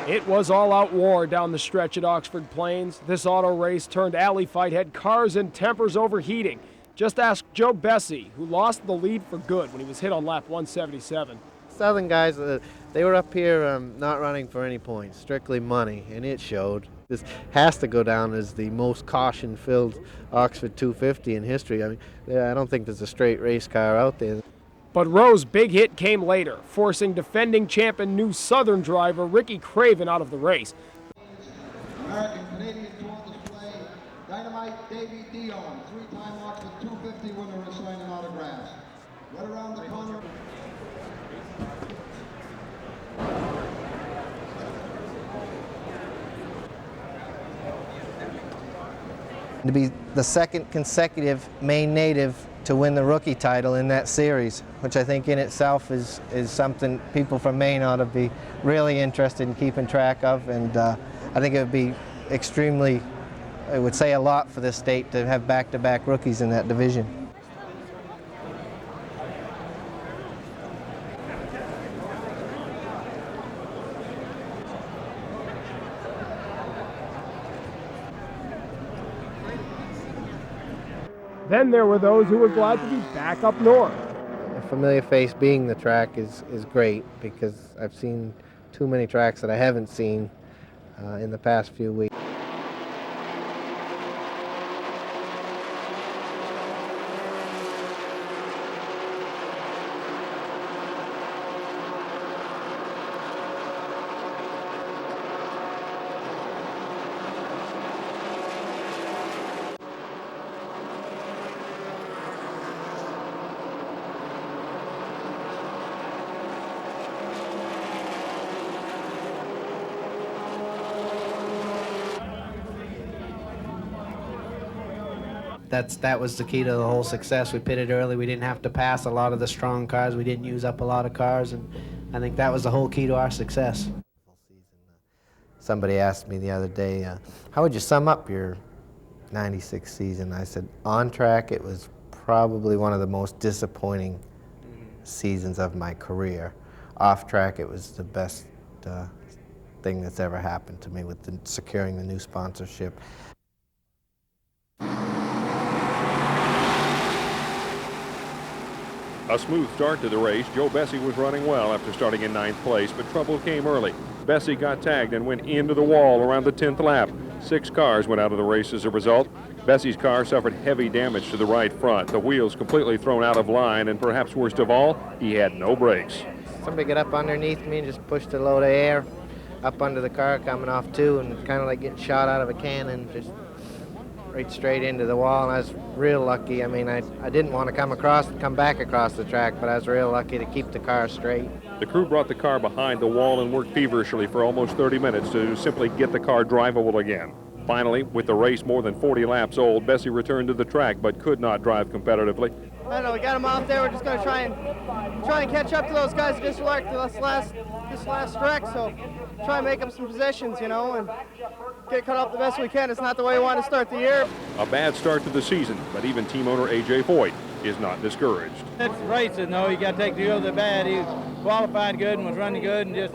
It was all-out war down the stretch at Oxford Plains. This auto race turned alley fight had cars and tempers overheating. Just ask Joe Bessey, who lost the lead for good when he was hit on lap 177. Southern guys, they were up here not running for any points, strictly money, and it showed. This has to go down as the most caution-filled Oxford 250 in history. I mean, I don't think there's a straight race car out there. But Rowe's big hit came later, forcing defending champ and new Southern driver Ricky Craven out of the race. American Canadian Tour display, Dynamite Davey Dion, three-time Oxford 250 winner, is signing autographs. Right around the corner. To be the second consecutive Maine native to win the rookie title in that series, which I think in itself is something people from Maine ought to be really interested in keeping track of, and I think it would be extremely, it would say a lot for this state to have back-to-back rookies in that division. Then there were those who were glad to be back up north. A familiar face being the track is great, because I've seen too many tracks that I haven't seen in the past few weeks. That was the key to the whole success. We pitted early. We didn't have to pass a lot of the strong cars. We didn't use up a lot of cars, and I think that was the whole key to our success. Somebody asked me the other day, how would you sum up your 96 season? I said, on track, it was probably one of the most disappointing seasons of my career. Off track, it was the best thing that's ever happened to me with securing the new sponsorship. A smooth start to the race. Joe Bessey was running well after starting in 9th place, but trouble came early. Bessie got tagged and went into the wall around the 10th lap. 6 cars went out of the race as a result. Bessie's car suffered heavy damage to the right front. The wheels completely thrown out of line, and perhaps worst of all, he had no brakes. Somebody got up underneath me and just pushed a load of air up under the car coming off too, and kind of like getting shot out of a cannon, just right straight into the wall. And I was real lucky. I mean, I didn't want to come back across the track, but I was real lucky to keep the car straight. The crew brought the car behind the wall and worked feverishly for almost 30 minutes to simply get the car drivable again. Finally, with the race more than 40 laps old, Bessie returned to the track but could not drive competitively. I don't know, we got him out there. We're just going to try and catch up to those guys who just worked this last stretch. So try and make up some positions, you know, and get cut off the best we can. It's not the way we want to start the year. A bad start to the season, but even team owner A.J. Foyt is not discouraged. It's racing, though. You got to take the good with the bad. He qualified good and was running good, and just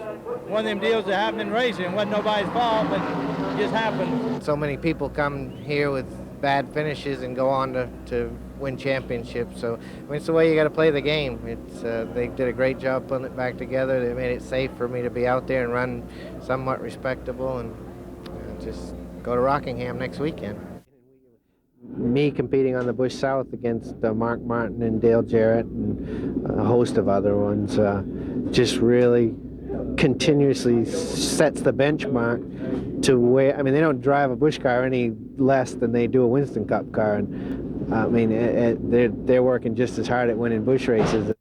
one of them deals that happened in racing. It wasn't nobody's fault, but it just happened. So many people come here with bad finishes and go on to win championships. So I mean, it's the way you got to play the game. They did a great job putting it back together. They made it safe for me to be out there and run somewhat respectable, and just go to Rockingham next weekend. Me competing on the Busch South against Mark Martin and Dale Jarrett and a host of other ones just really continuously sets the benchmark to where, I mean, they don't drive a Busch car any less than they do a Winston Cup car, and I mean, they're working just as hard at winning Busch races.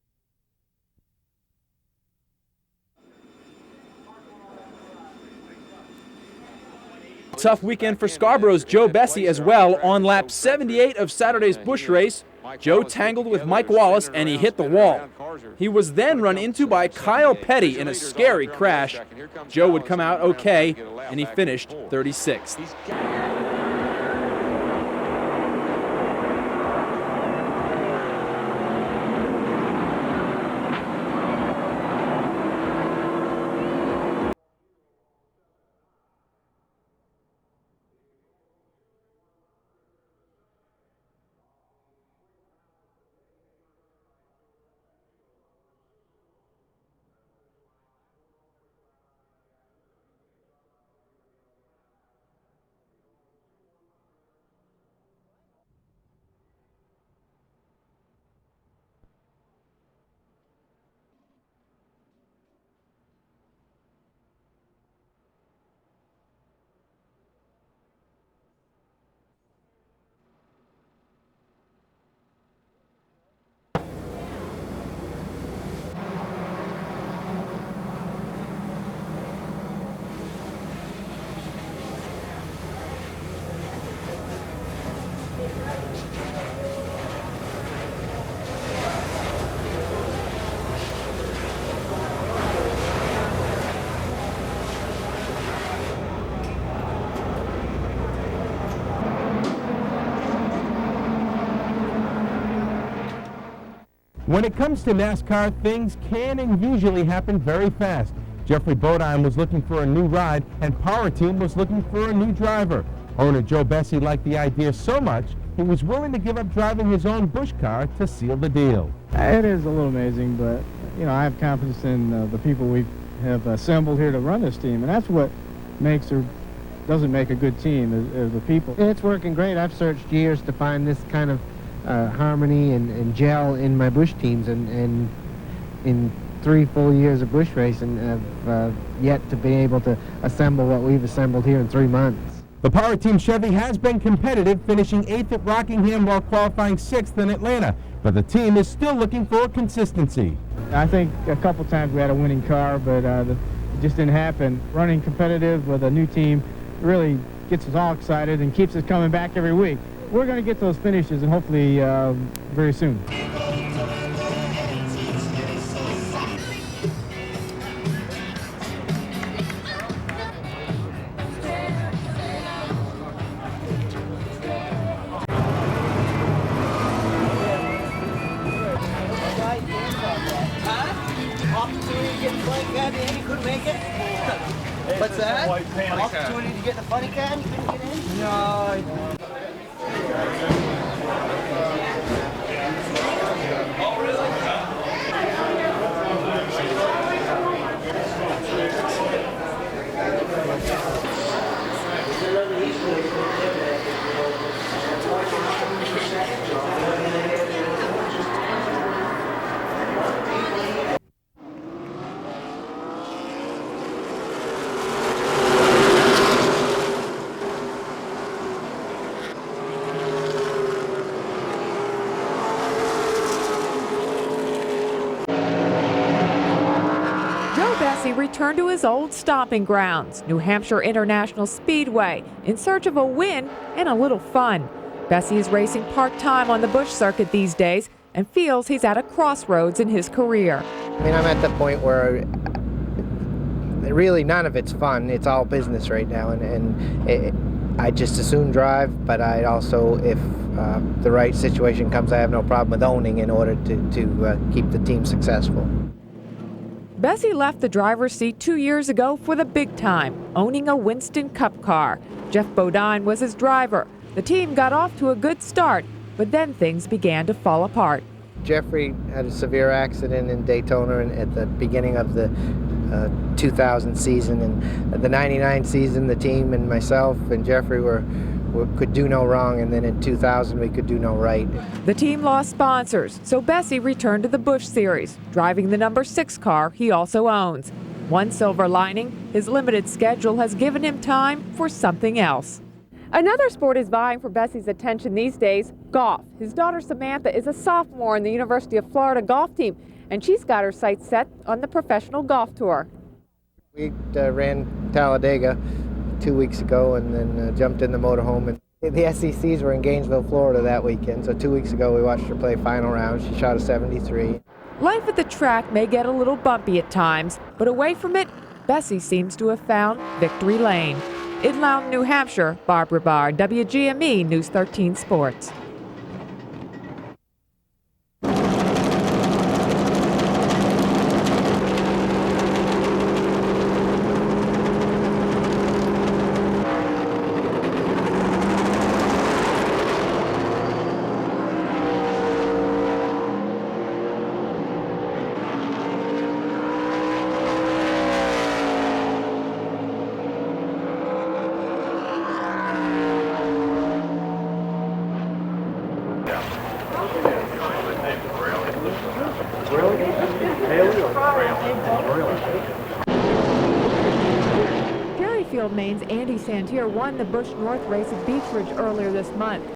Tough weekend for Scarborough's Joe Bessey as well. On lap 78 of Saturday's Busch race, Joe tangled with Mike Wallace and he hit the wall. He was then run into by Kyle Petty in a scary crash. Joe would come out okay, and he finished 36th. When it comes to NASCAR, things can and usually happen very fast. Jeffrey Bodine was looking for a new ride, and Power Team was looking for a new driver. Owner Joe Bessey liked the idea so much, he was willing to give up driving his own Busch car to seal the deal. It is a little amazing, but you know, I have confidence in the people we have assembled here to run this team, and that's what makes or doesn't make a good team, is the people. It's working great. I've searched years to find this kind of harmony and gel in my Busch teams, and in 3 full years of Busch racing, I've yet to be able to assemble what we've assembled here in 3 months. The Power Team Chevy has been competitive, finishing 8th at Rockingham while qualifying 6th in Atlanta, but the team is still looking for consistency. I think a couple times we had a winning car, but it just didn't happen. Running competitive with a new team really gets us all excited and keeps us coming back every week. We're going to get those finishes, and hopefully very soon. What's that? Opportunity to get the funny car? You couldn't get in? No. Bessie returned to his old stomping grounds, New Hampshire International Speedway, in search of a win and a little fun. Bessie is racing part-time on the Busch circuit these days and feels he's at a crossroads in his career. I mean, I'm at the point where really none of it's fun. It's all business right now, and I just as soon drive, but I also, if the right situation comes, I have no problem with owning in order to keep the team successful. Bessie left the driver's seat 2 years ago for the big time, owning a Winston Cup car. Jeff Bodine was his driver. The team got off to a good start, but then things began to fall apart. Jeffrey had a severe accident in Daytona at the beginning of the 2000 season, and the 99 season, the team and myself and Jeffrey could do no wrong, and then in 2000 we could do no right. The team lost sponsors, so Bessie returned to the Busch Series, driving the number 6 car he also owns. One silver lining, his limited schedule has given him time for something else. Another sport is vying for Bessie's attention these days, golf. His daughter Samantha is a sophomore in the University of Florida golf team, and she's got her sights set on the professional golf tour. We ran Talladega 2 weeks ago, and then jumped in the motorhome. And the SECs were in Gainesville, Florida that weekend, so 2 weeks ago we watched her play final round. She shot a 73. Life at the track may get a little bumpy at times, but away from it, Bessie seems to have found victory lane. In Loudon, New Hampshire, Barbara Barr, WGME News 13 Sports. Maine's Andy Santier won the Busch North race at Beech Ridge earlier this month.